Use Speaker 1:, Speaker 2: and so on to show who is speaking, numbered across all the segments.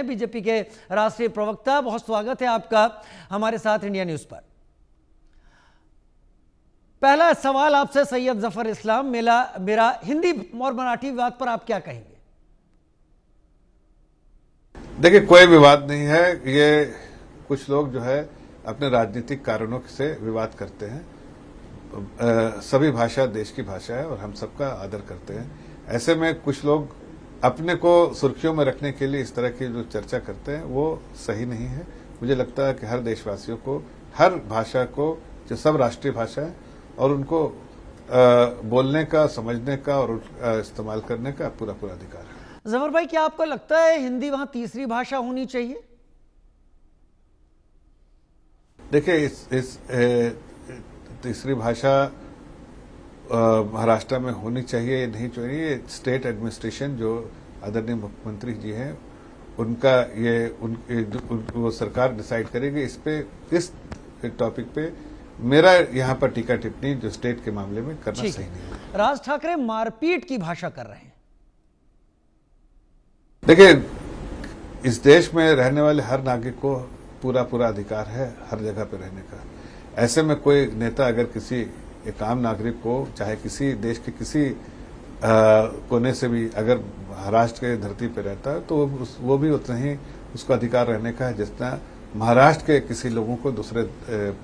Speaker 1: हैं बीजेपी के राष्ट्रीय प्रवक्ता। बहुत स्वागत है आपका हमारे साथ इंडिया न्यूज पर। पहला सवाल आपसे सैयद जफर इस्लाम, मेरा हिंदी और मराठी विवाद पर आप क्या कहेंगे?
Speaker 2: देखिए, कोई विवाद नहीं है। ये कुछ लोग जो है अपने राजनीतिक कारणों से विवाद करते हैं। सभी भाषा देश की भाषा है और हम सबका आदर करते हैं। ऐसे में कुछ लोग अपने को सुर्खियों में रखने के लिए इस तरह की जो चर्चा करते हैं वो सही नहीं है। मुझे लगता है कि हर देशवासियों को हर भाषा को, जो सब राष्ट्रीय भाषा है, और उनको बोलने का, समझने का और इस्तेमाल करने का पूरा अधिकार है।
Speaker 1: जफर भाई, क्या आपको लगता है हिंदी वहां तीसरी भाषा होनी चाहिए?
Speaker 2: देखिए, इस तीसरी भाषा महाराष्ट्र में होनी चाहिए या नहीं चाहिए, स्टेट एडमिनिस्ट्रेशन जो आदरणीय मुख्यमंत्री जी हैं उनका वो सरकार डिसाइड करेगी। इस टॉपिक पे मेरा यहाँ पर टीका टिप्पणी जो स्टेट के मामले में करना सही नहीं है।
Speaker 1: राज ठाकरे मारपीट की भाषा कर रहे हैं।
Speaker 2: देखिए, इस देश में रहने वाले हर नागरिक को पूरा अधिकार है हर जगह पर रहने का। ऐसे में कोई नेता अगर किसी एक आम नागरिक को, चाहे किसी देश के किसी कोने से भी अगर महाराष्ट्र के धरती पर रहता है तो वो भी उतना ही उसको अधिकार रहने का है जितना महाराष्ट्र के किसी लोगों को दूसरे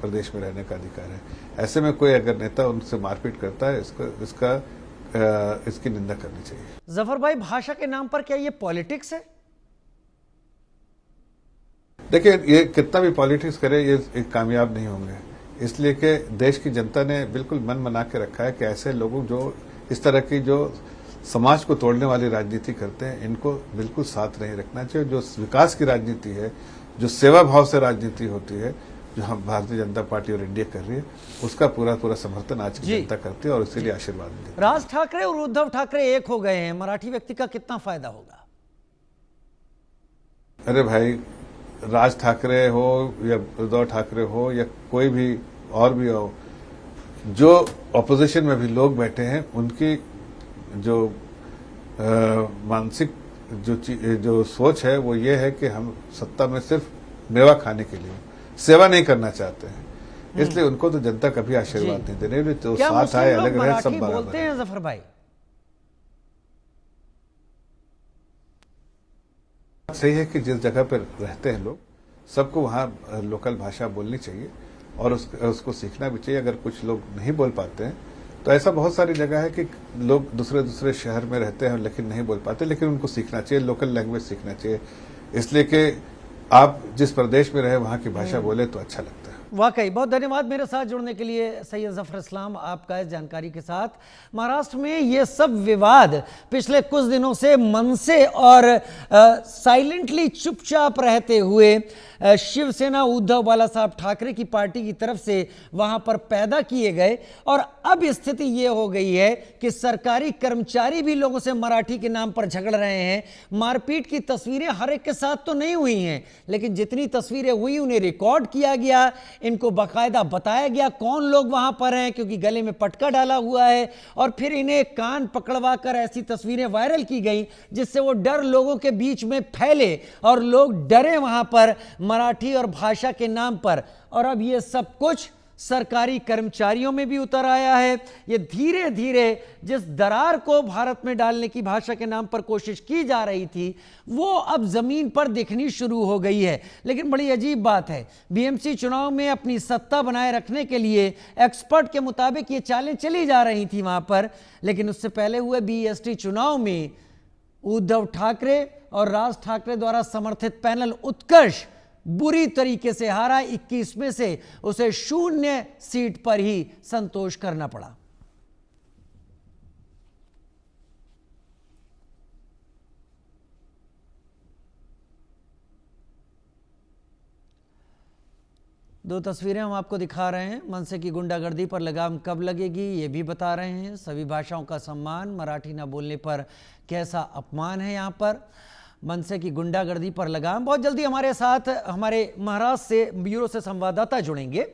Speaker 2: प्रदेश में रहने का अधिकार है। ऐसे में कोई अगर नेता उनसे मारपीट करता है, इसकी निंदा करनी चाहिए।
Speaker 1: जफर भाई, भाषा के नाम पर क्या ये पॉलिटिक्स है?
Speaker 2: देखिए, ये कितना भी पॉलिटिक्स करे ये कामयाब नहीं होंगे, इसलिए कि देश की जनता ने बिल्कुल मन बना के रखा है कि ऐसे लोगों जो इस तरह की जो समाज को तोड़ने वाली राजनीति करते हैं इनको बिल्कुल साथ नहीं रखना चाहिए। जो विकास की राजनीति है, जो सेवा भाव से राजनीति होती है, जो हम भारतीय जनता पार्टी और इंडिया कर रही है, उसका पूरा समर्थन आज की जनता करती है और इसीलिए आशीर्वाद देती है।
Speaker 1: राज ठाकरे और उद्धव ठाकरे एक हो गए हैं, मराठी व्यक्ति का कितना फायदा होगा?
Speaker 2: अरे भाई, राज ठाकरे हो या उद्धव ठाकरे हो या कोई भी और भी हो, जो ऑपोजिशन में भी लोग बैठे हैं उनकी जो मानसिक जो सोच है वो ये है कि हम सत्ता में सिर्फ मेवा खाने के लिए, सेवा नहीं करना चाहते हैं। इसलिए उनको तो जनता कभी आशीर्वाद नहीं देने, तो साथ आए, अलग रहे, सब बराबर
Speaker 1: बोलते हैं। जफर भाई,
Speaker 2: सही है कि जिस जगह पर रहते हैं लोग, सबको वहाँ लोकल भाषा बोलनी चाहिए और उसको सीखना भी चाहिए। अगर कुछ लोग नहीं बोल पाते हैं तो ऐसा बहुत सारी जगह है कि लोग दूसरे शहर में रहते हैं लेकिन नहीं बोल पाते, लेकिन उनको सीखना चाहिए, लोकल लैंग्वेज सीखना चाहिए। इसलिए कि आप जिस प्रदेश में रहे वहाँ की भाषा बोले तो अच्छा लगता है।
Speaker 1: वाकई बहुत धन्यवाद मेरे साथ जुड़ने के लिए सैयद जफर इस्लाम, आपका इस जानकारी के साथ। महाराष्ट्र में ये सब विवाद पिछले कुछ दिनों से मन से और साइलेंटली चुपचाप रहते हुए शिवसेना उद्धव बाला साहब ठाकरे की पार्टी की तरफ से वहां पर पैदा किए गए, और अब स्थिति ये हो गई है कि सरकारी कर्मचारी भी लोगों से मराठी के नाम पर झगड़ रहे हैं। मारपीट की तस्वीरें हर एक के साथ तो नहीं हुई हैं, लेकिन जितनी तस्वीरें हुई उन्हें रिकॉर्ड किया गया, इनको बाकायदा बताया गया कौन लोग वहां पर हैं, क्योंकि गले में पटका डाला हुआ है, और फिर इन्हें कान पकड़वा कर ऐसी तस्वीरें वायरल की गई जिससे वो डर लोगों के बीच में फैले और लोग डरे वहां पर मराठी और भाषा के नाम पर। और अब ये सब कुछ सरकारी कर्मचारियों में भी उतर आया है। ये धीरे धीरे जिस दरार को भारत में डालने की भाषा के नाम पर कोशिश की जा रही थी वो अब जमीन पर दिखनी शुरू हो गई है। लेकिन बड़ी अजीब बात है, बीएमसी चुनाव में अपनी सत्ता बनाए रखने के लिए एक्सपर्ट के मुताबिक ये चालें चली जा रही थी वहां पर, लेकिन उससे पहले हुए बीएसटी चुनाव में उद्धव ठाकरे और राज ठाकरे द्वारा समर्थित पैनल उत्कर्ष बुरी तरीके से हारा। 21 में से उसे 0 सीट पर ही संतोष करना पड़ा। दो तस्वीरें हम आपको दिखा रहे हैं। मनसे की गुंडागर्दी पर लगाम कब लगेगी ये भी बता रहे हैं। सभी भाषाओं का सम्मान, मराठी ना बोलने पर कैसा अपमान है। यहाँ पर मनसे की गुंडागर्दी पर लगाम। बहुत जल्दी हमारे साथ हमारे महाराष्ट्र से ब्यूरो से संवाददाता जुड़ेंगे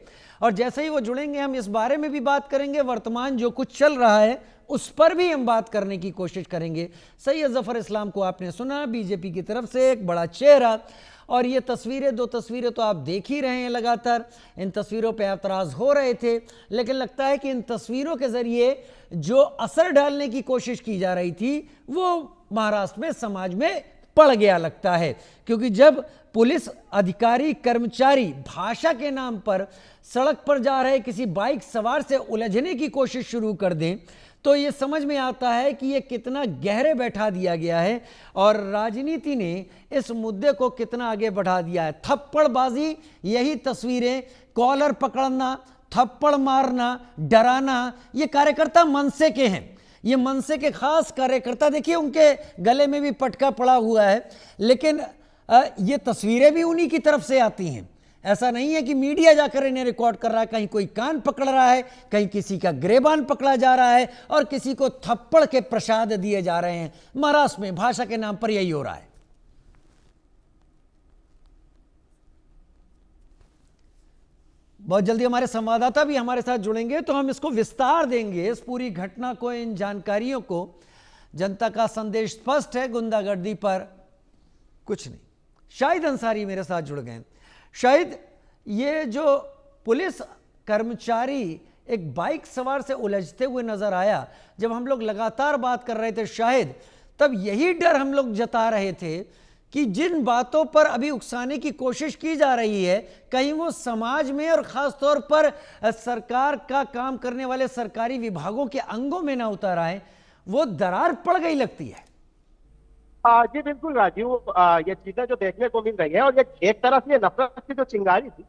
Speaker 1: और जैसे ही वो जुड़ेंगे हम इस बारे में भी बात करेंगे वर्तमान जो कुछ चल रहा है उस पर भी हम बात करने की कोशिश करेंगे। सैयद जफर इस्लाम को आपने सुना, बीजेपी की तरफ से एक बड़ा चेहरा, और ये तस्वीरें, दो तस्वीरें तो आप देख ही रहे हैं लगातार। इन तस्वीरों पे एतराज़ हो रहे थे, लेकिन लगता है कि इन तस्वीरों के ज़रिए जो असर डालने की कोशिश की जा रही थी वो महाराष्ट्र में समाज में पड़ गया लगता है। क्योंकि जब पुलिस अधिकारी कर्मचारी भाषा के नाम पर सड़क पर जा रहे किसी बाइक सवार से उलझने की कोशिश शुरू कर दें, तो ये समझ में आता है कि ये कितना गहरे बैठा दिया गया है और राजनीति ने इस मुद्दे को कितना आगे बढ़ा दिया है। थप्पड़बाजी, यही तस्वीरें, कॉलर पकड़ना, थप्पड़ मारना, डराना, ये कार्यकर्ता मनसे के हैं। ये मनसे के खास कार्यकर्ता, देखिए उनके गले में भी पटका पड़ा हुआ है, लेकिन ये तस्वीरें भी उन्हीं की तरफ से आती हैं। ऐसा नहीं है कि मीडिया जाकर इन्हें रिकॉर्ड कर रहा है, कहीं कोई कान पकड़ रहा है, कहीं किसी का गिरेबान पकड़ा जा रहा है और किसी को थप्पड़ के प्रसाद दिए जा रहे हैं। महाराष्ट्र में भाषा के नाम पर यही हो रहा है। बहुत जल्दी हमारे संवाददाता भी हमारे साथ जुड़ेंगे तो हम इसको विस्तार देंगे, इस पूरी घटना को, इन जानकारियों को। जनता का संदेश स्पष्ट है, गुंडागर्दी पर कुछ नहीं। शाहिद अंसारी मेरे साथ जुड़ गए। शाहिद, ये जो पुलिस कर्मचारी एक बाइक सवार से उलझते हुए नजर आया, जब हम लोग लगातार बात कर रहे थे शाहिद, तब यही डर हम लोग जता रहे थे कि जिन बातों पर अभी उकसाने की कोशिश की जा रही है, कहीं वो समाज में और खास तौर पर सरकार का काम करने वाले सरकारी विभागों के अंगों में ना उतर आए, वो दरार पड़ गई लगती है।
Speaker 3: जी बिल्कुल राजीव, ये चीजें जो देखने को मिल रही है, और ये एक तरह से ये नफरत की जो चिंगारी थी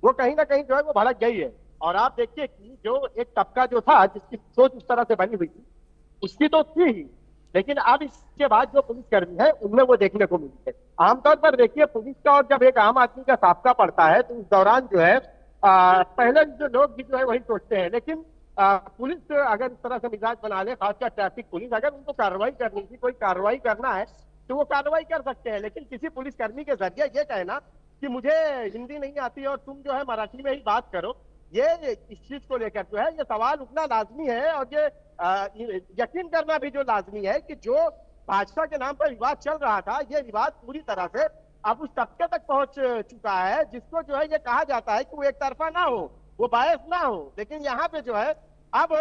Speaker 3: वो कहीं ना कहीं जो है वो भड़क गई है। और आप देखिए कि जो एक तबका जो था जिसकी सोच उस तरह से बनी हुई थी, उसकी तो थी ही, लेकिन अब इसके बाद जो पुलिसकर्मी है उनमें वो देखने को मिली है। आमतौर पर देखिए पुलिस का और जब एक आम आदमी का साबका पड़ता है तो उस दौरान जो है पहले जो लोग भी जो है वही सोचते हैं, लेकिन पुलिस अगर इस तरह से मिजाज बना ले, खासकर ट्रैफिक पुलिस, अगर उनको कार्रवाई करनी थी, कोई कार्रवाई करना है तो वो कार्रवाई कर सकते हैं। लेकिन किसी पुलिसकर्मी के जरिए ये कहना कि मुझे हिंदी नहीं आती और तुम जो है मराठी में ही बात करो, ये इस चीज को लेकर जो है ये सवाल उठना लाजमी है। और ये यकीन करना भी जो लाजमी है कि जो भाजपा के नाम पर विवाद चल रहा था, ये विवाद पूरी तरह से अब उस तबके तक पहुंच चुका है जिसको जो है ये कहा जाता है कि वो एक तरफा ना हो, वो बायस ना हो। लेकिन यहाँ पे जो है अब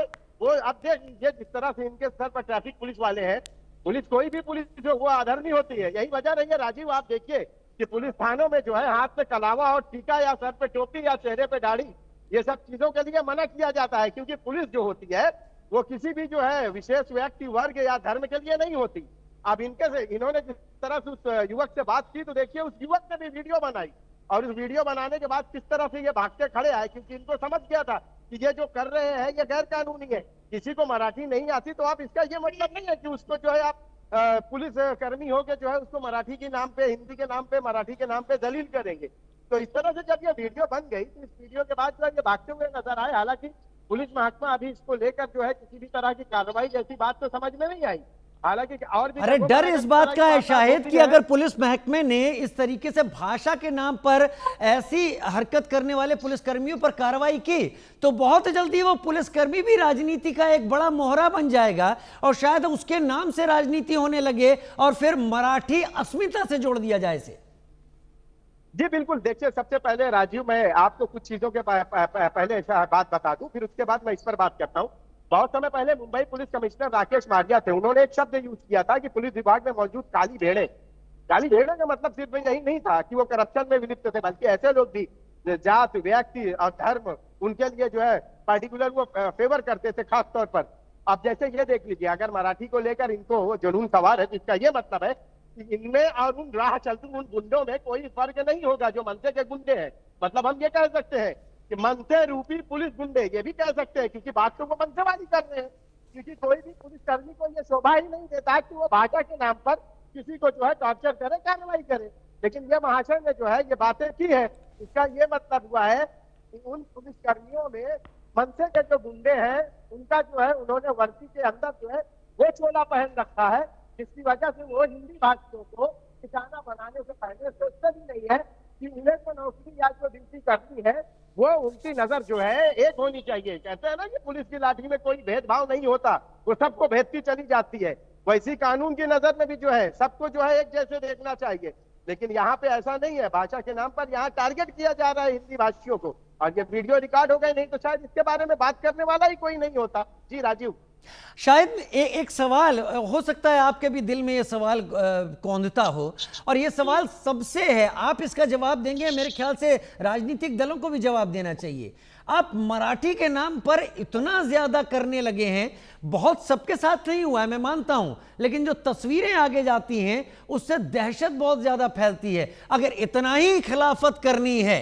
Speaker 3: देख लीजिए जिस तरह से इनके सर पर ट्रैफिक पुलिस वाले हैं, पुलिस कोई भी पुलिस जो वो आदरणीय होती है, यही वजह रही है राजीव। आप देखिए कि पुलिस थानों में जो है हाथ में कलावा और टीका या सर पे टोपी या चेहरे पे दाढ़ी, ये सब चीजों के लिए मना किया जाता है, क्योंकि पुलिस जो होती है वो किसी भी जो है विशेष व्यक्ति, वर्ग या धर्म के लिए नहीं होती। अब इन्होंने जिस तरह से उस युवक से बात की, तो देखिए उस युवक ने भी वीडियो बनाई, और उस वीडियो बनाने के बाद किस तरह से ये भागते खड़े आए, क्योंकि इनको समझ गया था कि ये जो कर रहे हैं ये गैर कानूनी है। किसी को मराठी नहीं आती तो आप इसका ये मतलब नहीं है कि उसको जो है आप पुलिस कर्मी हो के जो है उसको मराठी के नाम पे, हिंदी के नाम पे, मराठी के नाम पे दलील करेंगे। तो इस तरह से जब ये वीडियो बन गई तो इस वीडियो के बाद जो है ये भागते हुए नजर आए। हालांकि पुलिस महकमा अभी इसको लेकर जो है किसी भी तरह की कार्रवाई जैसी बात तो समझ में नहीं आई। हालांकि और भी
Speaker 1: अरे डर इस बात का है शाहिद कि अगर पुलिस महकमे ने इस तरीके से भाषा के नाम पर ऐसी हरकत करने वाले पुलिसकर्मियों पर कार्रवाई की तो बहुत जल्दी वो पुलिसकर्मी भी राजनीति का एक बड़ा मोहरा बन जाएगा और शायद उसके नाम से राजनीति होने लगे और फिर मराठी अस्मिता से जोड़ दिया जाए इसे।
Speaker 3: जी बिल्कुल, देखिए सबसे पहले राजीव मैं आपको कुछ चीजों के पहले बात बता दूं, फिर उसके बाद मैं इस पर बात करता हूं। बहुत समय पहले मुंबई पुलिस कमिश्नर राकेश मारिया थे, उन्होंने एक शब्द यूज किया था कि पुलिस विभाग में मौजूद काली भेड़े। काली भेड़े का मतलब सिर्फ यही नहीं था कि वो करप्शन में विलिप्त थे, बल्कि ऐसे लोग भी जात, व्यक्ति और धर्म, उनके लिए जो है पर्टिकुलर वो फेवर करते थे खास तौर पर। अब जैसे ये देख लीजिए, अगर मराठी को लेकर इनको जुनून सवार है तो इसका ये मतलब है कि इनमें और उन राह चलते उन गुंडों में कोई फर्क नहीं होगा जो मनसे के गुंडे हैं। मतलब हम ये कह सकते हैं कि मनसे रूपी पुलिस गुंडे, ये भी कह सकते हैं, क्योंकि बात तो वो मनसेवादी कर रहे हैं। क्योंकि कोई भी पुलिसकर्मी को ये शोभा ही नहीं देता कि वो भाषा के नाम पर किसी को जो है टॉर्चर करे, कार्रवाई करे। लेकिन ये महाशय ने जो है ये बातें की है, इसका ये मतलब हुआ है कि उन पुलिसकर्मियों में मनसे के जो गुंडे हैं उनका जो है उन्होंने वर्दी के अंदर जो है वो चोला पहन रखा है, जिसकी वजह से वो हिंदी भाषियों को ठिकाना बनाने से पहले सोचते भी नहीं है कि उन्हें तो नौकरी या जो ड्यूटी करनी है वो उनकी नजर जो है एक होनी चाहिए। कहते हैं ना कि पुलिस की लाठी में कोई भेदभाव नहीं होता, वो सबको भेदती चली जाती है। वैसी कानून की नजर में भी जो है सबको जो है एक जैसे देखना चाहिए। लेकिन यहाँ पे ऐसा नहीं है, भाषा के नाम पर यहाँ टारगेट किया जा रहा है हिंदी भाषियों को, और ये वीडियो रिकॉर्ड हो गए, नहीं तो शायद इसके बारे में बात करने वाला ही कोई नहीं होता। जी राजीव।
Speaker 1: शायद एक सवाल हो सकता है आपके भी दिल में ये सवाल कौंधता हो, और ये सवाल सबसे है, आप इसका जवाब देंगे, मेरे ख्याल से राजनीतिक दलों को भी जवाब देना चाहिए। आप मराठी के नाम पर इतना ज्यादा करने लगे हैं, बहुत सबके साथ नहीं हुआ है मैं मानता हूं, लेकिन जो तस्वीरें आगे जाती हैं उससे दहशत बहुत ज्यादा फैलती है। अगर इतना ही खिलाफत करनी है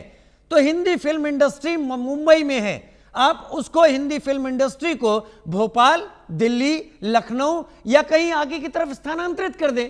Speaker 1: तो हिंदी फिल्म इंडस्ट्री मुंबई में है, आप उसको हिंदी फिल्म इंडस्ट्री को भोपाल, दिल्ली, लखनऊ या कहीं आगे की तरफ स्थानांतरित कर दें।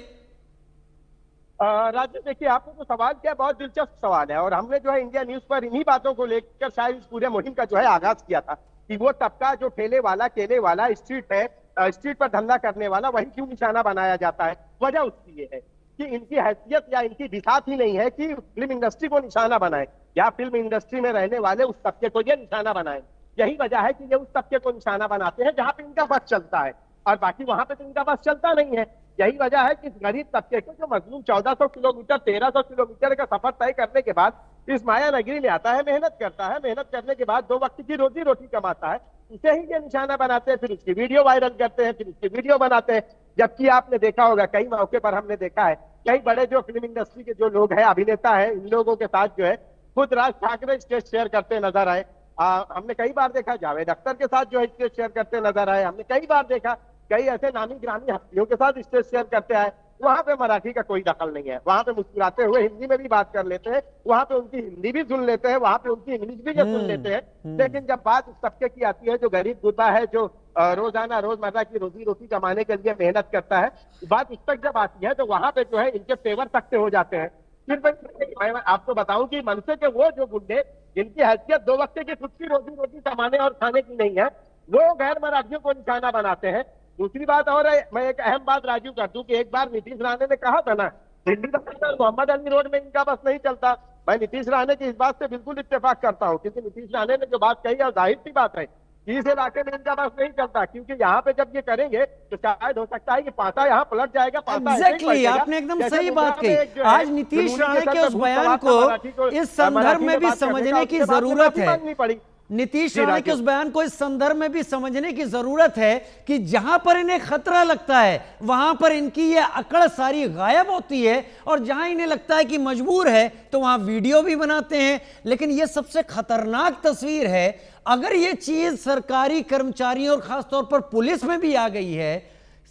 Speaker 3: राजीव देखिए, आपने जो सवाल किया बहुत दिलचस्प सवाल है, और हमने जो है इंडिया न्यूज पर इन्हीं बातों को लेकर शायद इस पूरे मुहिम का जो है आगाज किया था कि वो तबका जो ठेले वाला, केले वाला, स्ट्रीट है, स्ट्रीट पर धंधा करने वाला, वही क्यों निशाना बनाया जाता है। वजह उसकी ये है कि इनकी हैसियत या इनकी बिसात ही नहीं है कि फिल्म इंडस्ट्री को निशाना बनाए या फिल्म इंडस्ट्री में रहने वाले उस तबके को ये निशाना बनाए। यही वजह है कि ये उस तबके को निशाना बनाते हैं जहां पे इनका बस चलता है, और बाकी वहां पे तो इनका बस चलता नहीं है। यही वजह है कि इस गरीब तबके को जो मजलूम 1400 किलोमीटर 1300 किलोमीटर का सफर तय करने के बाद इस माया नगरी में आता है, मेहनत करता है, मेहनत करने के बाद 2 वक्त की रोजी रोटी कमाता है, उसे ही ये निशाना बनाते हैं, फिर उसकी वीडियो वायरल करते हैं, फिर उसकी वीडियो बनाते हैं। जबकि आपने देखा होगा कई मौके पर हमने देखा है कई बड़े जो फिल्म इंडस्ट्री के जो लोग हैं, अभिनेता है, इन लोगों के साथ जो है खुद राज ठाकरे स्टेज शेयर करते नजर आए। हमने कई बार देखा जावेद अख्तर के साथ जो है स्टेज शेयर करते नजर आए। हमने कई बार देखा कई ऐसे नामी ग्रामी हस्तियों के साथ स्टेज शेयर करते आए। वहां पे मराठी का कोई दखल नहीं है, वहां पे मुस्कुराते हुए हिंदी में भी बात कर लेते हैं, वहां पे उनकी हिंदी भी सुन लेते हैं, वहां पे उनकी इंग्लिश भी सुन लेते हैं। लेकिन जब बात उस तबके की आती है जो गरीब गुरबा है, जो रोजाना रोजमर्रा की रोजी रोटी कमाने के लिए मेहनत करता है, बात उस तक जब आती है तो वहां पे जो है इनके फेवर तख्ते हो जाते हैं। फिर मैं आपको बताऊं कि मनसे के वो जो गुंडे जिनकी हैसियत 2 वक्त की खुद की रोजी रोटी कमाने और खाने की नहीं है, वो गैर मराठियों को निशाना बनाते हैं। दूसरी बात और है, मैं एक अहम बात राजू कर दूं कि एक बार नीतीश राणे ने कहा था ना, दिल्ली का मोहम्मद अली रोड में इनका बस नहीं चलता। मैं नीतीश राणे की इस बात से बिल्कुल इत्तेफाक करता हूं, क्योंकि नीतीश राणे ने जो बात कही है जाहिर सी बात है कि इस इलाके में इनका बस नहीं चलता, क्योंकि यहाँ पे जब ये करेंगे तो शायद हो सकता है कि पासा यहाँ पलट जाएगा।
Speaker 1: एग्जैक्टली, आपने एकदम सही बात कही। आज नीतीश राणे के उस बयान को इस संदर्भ में भी समझने की जरूरत है, नीतीश राणे के उस बयान को इस संदर्भ में भी समझने की जरूरत है कि जहां पर इन्हें खतरा लगता है वहां पर इनकी ये अकड़ सारी गायब होती है, और जहां इन्हें लगता है कि मजबूर है तो वहां वीडियो भी बनाते हैं। लेकिन ये सबसे खतरनाक तस्वीर है, अगर ये चीज सरकारी कर्मचारियों और खासतौर पर पुलिस में भी आ गई है,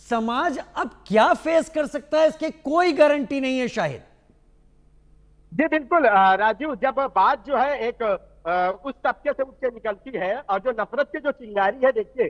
Speaker 1: समाज अब क्या फेस कर सकता है इसकी कोई गारंटी नहीं है शायद।
Speaker 3: जी बिल्कुल राजीव, जब बात जो है एक उस तबके से उठ के निकलती है और जो नफरत की जो चिंगारी है, देखिए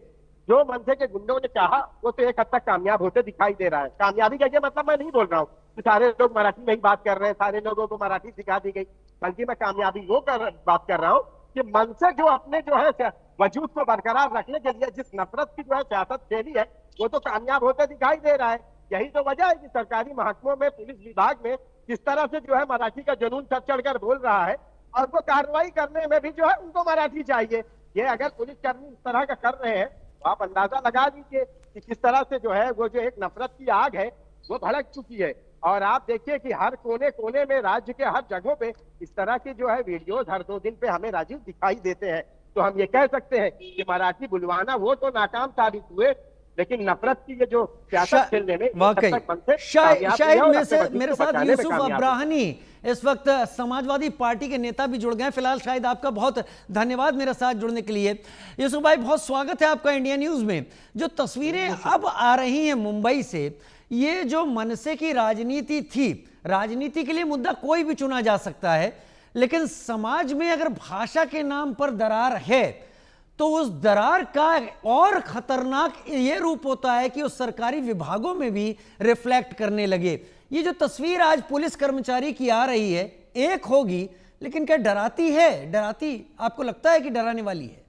Speaker 3: जो मनसे के गुंडों ने चाहा वो तो एक हद तक कामयाब होते दिखाई दे रहा है। कामयाबी का ये मतलब मैं नहीं बोल रहा हूँ कि सारे लोग मराठी में ही बात कर रहे हैं, सारे लोगों को मराठी सिखा दी गई, बल्कि मैं कामयाबी वो बात कर रहा हूँ कि मनसे जो अपने जो है वजूद को बरकरार रखने के लिए जिस नफरत की जो है सियासत खेली है, वो तो कामयाब होते दिखाई दे रहा है। यही तो वजह है कि सरकारी महकमों में, पुलिस विभाग में किस तरह से जो है मराठी का जुनून चढ़ चढ़कर बोल रहा है, और वो कार्रवाई करने में भी जो है उनको मराठी चाहिए। ये अगर पुलिसकर्मी इस तरह का कर रहे हैं तो आप अंदाजा लगा लीजिए कि किस तरह से जो है वो जो एक नफरत की आग है वो भड़क चुकी है। और आप देखिए कि हर कोने कोने में, राज्य के हर जगहों पे इस तरह की जो है वीडियोज हर 2 दिन पे हमें राजीव दिखाई देते हैं। तो हम ये कह सकते हैं कि मराठी बुलवाना वो तो नाकाम साबित हुए, लेकिन नफरत की ये जो सियासत खेलने में
Speaker 1: वाकई शायद मेरे साथ यूसुफ अब्राहनी इस वक्त समाजवादी पार्टी के नेता भी जुड़ गए हैं। फिलहाल शायद आपका बहुत धन्यवाद मेरे साथ जुड़ने के लिए। यूसुफ भाई, बहुत स्वागत है आपका इंडिया न्यूज में। जो तस्वीरें अब आ रही हैं मुंबई से, ये जो मनसे की राजनीति थी, राजनीति के लिए मुद्दा कोई भी चुना जा सकता है, लेकिन समाज में अगर भाषा के नाम पर दरार है तो उस दरार का और खतरनाक ये रूप होता है कि उस सरकारी विभागों में भी रिफ्लेक्ट करने लगे। ये जो तस्वीर आज पुलिस कर्मचारी की आ रही है, एक होगी, लेकिन क्या डराती है? डराती आपको लगता है कि डराने वाली है?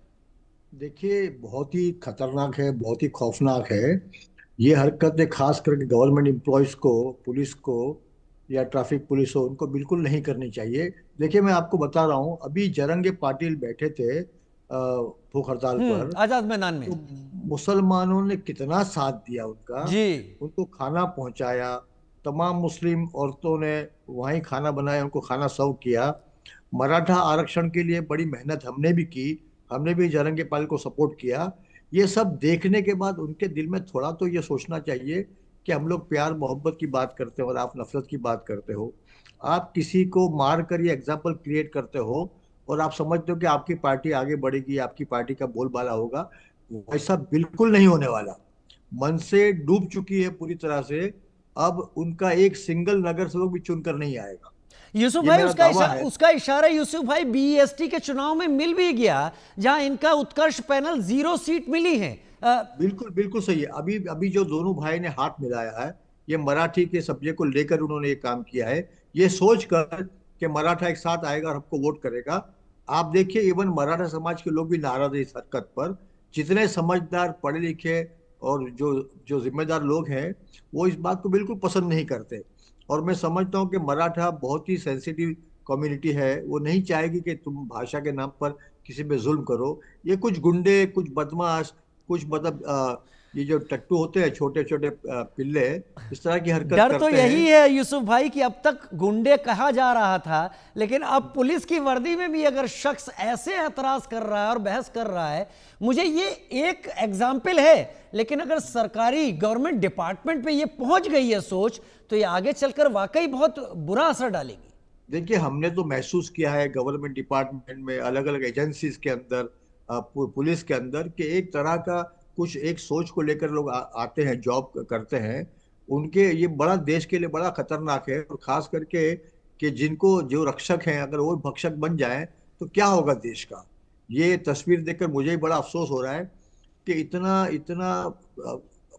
Speaker 4: देखिए, बहुत ही खतरनाक है, बहुत ही खौफनाक है ये हरकतें, खास करके गवर्नमेंट एम्प्लॉयज को, पुलिस को या ट्रैफिक पुलिस हो, उनको बिल्कुल नहीं करनी चाहिए। देखिए, मैं आपको बता रहा हूँ, अभी जरंगे पाटिल बैठे थे भूख हड़ताल पर,
Speaker 1: आजाद मैदान में।
Speaker 4: तो मुसलमानों ने कितना साथ दिया उनका,
Speaker 1: जी।
Speaker 4: उनको खाना पहुंचाया। तमाम मुस्लिम औरतों ने वहीं खाना बनाया, उनको खाना सर्व किया। मराठा आरक्षण के लिए बड़ी मेहनत हमने भी की, हमने भी जरंगे पाल को सपोर्ट किया। ये सब देखने के बाद उनके दिल में थोड़ा तो ये सोचना चाहिए कि हम लोग प्यार मोहब्बत की बात करते हो और आप नफरत की बात करते हो। आप किसी को मार कर ये एग्जाम्पल क्रिएट करते हो और आप समझते हो कि आपकी पार्टी आगे बढ़ेगी, आपकी पार्टी का बोलबाला होगा। वैसा बिल्कुल नहीं होने वाला। मन से डूब चुकी है पूरी तरह से। अब उनका एक सिंगल नगर सेवक भी चुनकर नहीं आएगा,
Speaker 1: यूसुफ
Speaker 4: ये
Speaker 1: भाई,
Speaker 4: मेरा दावा है।
Speaker 1: उसका इशारा यूसुफ भाई बीएसटी के चुनाव में मिल भी गया, जहां इनका उत्कर्ष पैनल 0 सीट मिली है।
Speaker 4: बिल्कुल बिल्कुल सही है। अभी अभी जो दोनों भाई ने हाथ मिलाया है, ये मराठी के सब्जेक्ट को लेकर उन्होंने ये काम किया है, ये सोच कर कि मराठा एक साथ आएगा और हमको वोट करेगा। आप देखिए, इवन मराठा समाज के लोग भी नाराज है इस हरकत पर। जितने समझदार, पढ़े लिखे और जो जो जिम्मेदार लोग हैं, वो इस बात को बिल्कुल पसंद नहीं करते। और मैं समझता हूँ कि मराठा बहुत ही सेंसिटिव कम्युनिटी है, वो नहीं चाहेगी कि तुम भाषा के नाम पर किसी पे जुल्म करो। ये कुछ गुंडे, कुछ बदमाश, कुछ मतलब ये जो टट्टू होते हैं, छोटे छोटे पिल्ले, इस तरह की हरकत
Speaker 1: डर तो
Speaker 4: करते
Speaker 1: यही
Speaker 4: हैं।
Speaker 1: है यूसुफ भाई कि अब तक गुंडे कहा जा रहा था, लेकिन अब पुलिस की वर्दी में भी अगर शख्स ऐसे एतराज कर रहा है और बहस कर रहा है, मुझे ये एक एग्जाम्पल है, लेकिन अगर सरकारी गवर्नमेंट डिपार्टमेंट पे ये पहुंच गई है सोच, तो ये आगे चलकर वाकई बहुत बुरा असर डालेगी।
Speaker 4: देखिए, हमने तो महसूस किया है गवर्नमेंट डिपार्टमेंट में, अलग अलग एजेंसीज के अंदर, पुलिस के अंदर, कि एक तरह का कुछ एक सोच को लेकर लोग आते हैं, जॉब करते हैं। उनके ये बड़ा देश के लिए बड़ा खतरनाक है। और खास करके कि जिनको जो रक्षक हैं, अगर वो भक्षक बन जाएं तो क्या होगा देश का। ये तस्वीर देखकर मुझे ही बड़ा अफसोस हो रहा है कि इतना इतना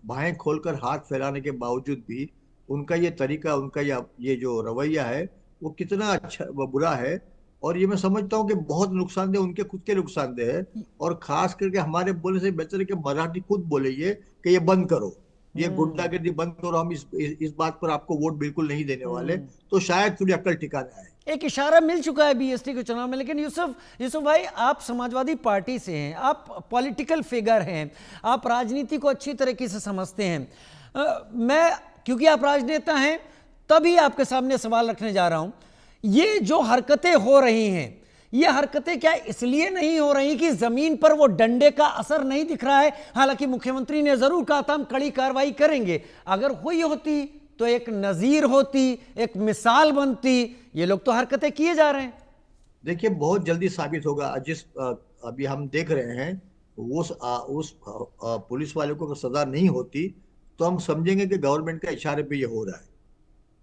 Speaker 4: बाहें खोलकर हाथ फैलाने के बावजूद भी उनका ये तरीका, उनका ये जो रवैया है, वो कितना अच्छा वो बुरा है। और ये मैं समझता हूँ कि बहुत नुकसानदेह, उनके खुद के नुकसानदेह है। और खास करके हमारे बोलने से बेहतर है कि मराठी खुद बोले ये कि ये बंद करो, ये गुंडागर्दी बंद करो, हम इस बात पर आपको वोट बिल्कुल नहीं देने वाले। तो शायद थोड़ी अक्ल ठिकाने आए।
Speaker 1: एक इशारा मिल चुका है बीएसटी के चुनाव में। लेकिन यूसुफ भाई, आप समाजवादी पार्टी से हैं, आप पॉलिटिकल फिगर हैं, आप राजनीति को अच्छी तरीके से समझते हैं। मैं, क्योंकि आप राजनेता हैं, तभी आपके सामने सवाल रखने जा रहा हूं। ये जो हरकतें हो रही हैं, ये हरकतें क्या इसलिए नहीं हो रही कि जमीन पर वो डंडे का असर नहीं दिख रहा है? हालांकि मुख्यमंत्री ने जरूर कहा था हम कड़ी कार्रवाई करेंगे, अगर हुई होती तो एक नजीर होती, एक मिसाल बनती। ये लोग तो हरकतें किए जा रहे हैं।
Speaker 4: देखिए, बहुत जल्दी साबित होगा। जिस अभी हम देख रहे हैं, उस पुलिस वाले को अगर सजा नहीं होती तो हम समझेंगे कि गवर्नमेंट का इशारे पे ये हो रहा है।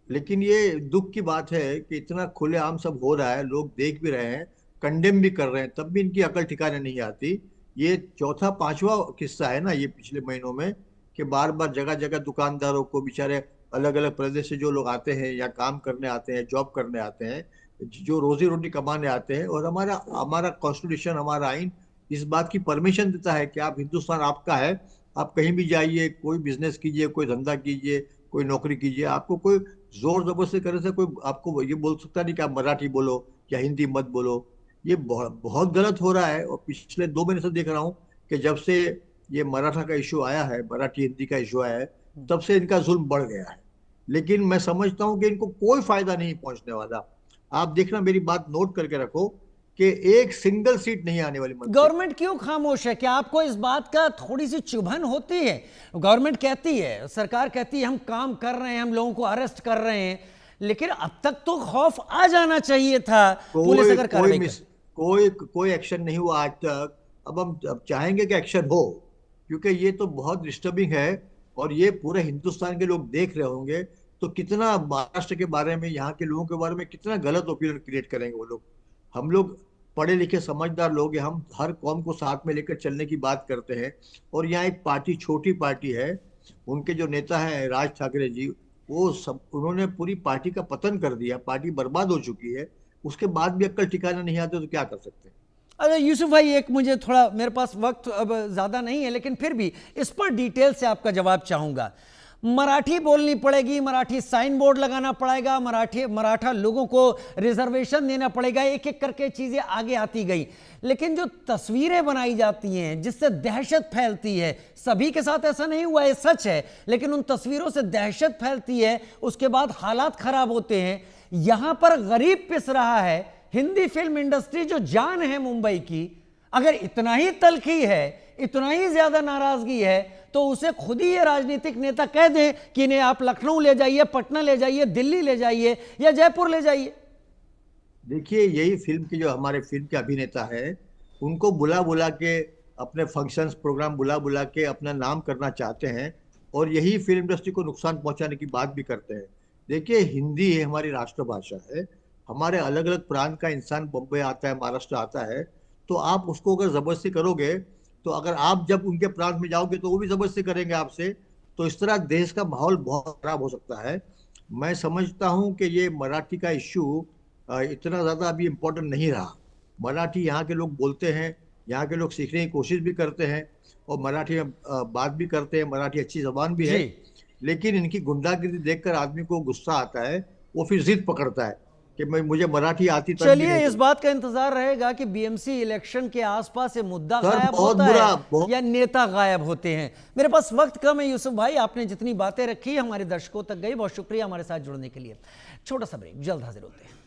Speaker 4: लेकिन ये दुख की बात है कि इतना खुलेआम सब हो रहा है, लोग देख भी रहे हैं, कंडेम भी कर रहे हैं, तब भी इनकी अकल ठिकाने नहीं आती। ये चौथा पांचवा किस्सा है ना ये पिछले महीनों में, कि बार बार जगह जगह दुकानदारों को, बेचारे अलग अलग प्रदेश से जो लोग आते हैं या काम करने आते हैं, जॉब करने आते हैं, जो रोजी रोटी कमाने आते हैं, और हमारा हमारा कॉन्स्टिट्यूशन, हमारा आइन इस बात की परमिशन देता है कि आप, हिंदुस्तान आपका है, आप कहीं भी जाइए, कोई बिजनेस कीजिए, कोई धंधा कीजिए, कोई नौकरी कीजिए। आपको कोई जोर जबरदस्ती करने से कोई आपको ये बोल सकता नहीं कि आप मराठी बोलो या हिंदी मत बोलो। ये बहुत गलत हो रहा है। और पिछले 2 महीने से देख रहा हूँ कि जब से ये मराठा का इशू आया है, मराठी हिंदी का इशू आया है, तब से इनका जुल्म बढ़ गया है। लेकिन मैं समझता हूँ कि इनको कोई फायदा नहीं पहुंचने वाला। आप देखना, मेरी बात नोट करके रखो कि एक सिंगल सीट नहीं आने वाली।
Speaker 1: गवर्नमेंट क्यों खामोश है? क्या आपको इस बात का थोड़ी सी चुभन होती है? गवर्नमेंट कहती है, सरकार कहती है हम काम कर रहे हैं, हम लोगों को अरेस्ट कर रहे हैं, लेकिन अब तक तो खौफ आ जाना चाहिए था पुलिस अगर कार्रवाई
Speaker 4: कोई एक्शन नहीं हुआ आज तक। अब हम चाहेंगे कि एक्शन हो, क्योंकि ये तो बहुत डिस्टर्बिंग है और ये पूरे हिंदुस्तान के लोग देख रहे होंगे। तो कितना महाराष्ट्र के बारे में, यहाँ के लोगों के बारे में कितना गलत ओपिनियन क्रिएट करेंगे वो लोग। हम लोग पढ़े लिखे समझदार लोग हैं, हम हर कौम को साथ में लेकर चलने की बात करते हैं। और यहाँ एक पार्टी, छोटी पार्टी है, उनके जो नेता हैं राज ठाकरे जी, वो सब, उन्होंने पूरी पार्टी का पतन कर दिया, पार्टी बर्बाद हो चुकी है। उसके बाद भी अक्ल ठिकाना नहीं आते तो क्या कर सकते हैं।
Speaker 1: अच्छा यूसुफ भाई, एक मुझे थोड़ा, मेरे पास वक्त अब ज़्यादा नहीं है, लेकिन फिर भी इस पर डिटेल से आपका जवाब चाहूँगा। मराठी बोलनी पड़ेगी, मराठी साइन बोर्ड लगाना पड़ेगा, मराठा लोगों को रिजर्वेशन देना पड़ेगा, एक एक करके चीजें आगे आती गई। लेकिन जो तस्वीरें बनाई जाती हैं जिससे दहशत फैलती है, सभी के साथ ऐसा नहीं हुआ है, सच है, लेकिन उन तस्वीरों से दहशत फैलती है, उसके बाद हालात खराब होते हैं। यहां पर गरीब पिस रहा है। हिंदी फिल्म इंडस्ट्री जो जान है मुंबई की, अगर इतना ही तलखी है, इतना ही ज्यादा नाराजगी है, तो उसे खुद ही ये राजनीतिक नेता कह दें कि इन्हें आप लखनऊ ले जाइए, पटना ले जाइए, दिल्ली ले जाइए या जयपुर ले जाइए।
Speaker 4: देखिए, यही फिल्म के जो हमारे फिल्म के अभिनेता है, उनको बुला बुला के अपने फंक्शंस प्रोग्राम बुला बुला के अपना नाम करना चाहते हैं, और यही फिल्म इंडस्ट्री को नुकसान पहुंचाने की बात भी करते हैं। देखिए, हिंदी है हमारी राष्ट्रभाषा है। हमारे अलग अलग प्रांत का इंसान बम्बई आता है, महाराष्ट्र आता है, तो आप उसको अगर जबरदस्ती करोगे, तो अगर आप जब उनके प्रांत में जाओगे तो वो भी जबरदस्ती करेंगे आपसे, तो इस तरह देश का माहौल बहुत खराब हो सकता है। मैं समझता हूं कि ये मराठी का इश्यू इतना ज्यादा अभी इम्पोर्टेंट नहीं रहा। मराठी यहाँ के लोग बोलते हैं, यहाँ के लोग सीखने की कोशिश भी करते हैं, और मराठी में बात भी करते हैं, मराठी अच्छी जबान भी है। लेकिन इनकी गुंडागिरी देखकर आदमी को गुस्सा आता है, वो फिर जिद पकड़ता है कि मुझे मराठी आती।
Speaker 1: चलिए, इस बात का इंतजार रहेगा कि बीएमसी इलेक्शन के आसपास ये मुद्दा गायब
Speaker 4: बहुत
Speaker 1: होता
Speaker 4: बुरा,
Speaker 1: है या नेता गायब होते हैं। मेरे पास वक्त कम है यूसुफ भाई, आपने जितनी बातें रखी हमारे दर्शकों तक गई। बहुत शुक्रिया हमारे साथ जुड़ने के लिए। छोटा सा ब्रेक, जल्द हाजिर होते हैं।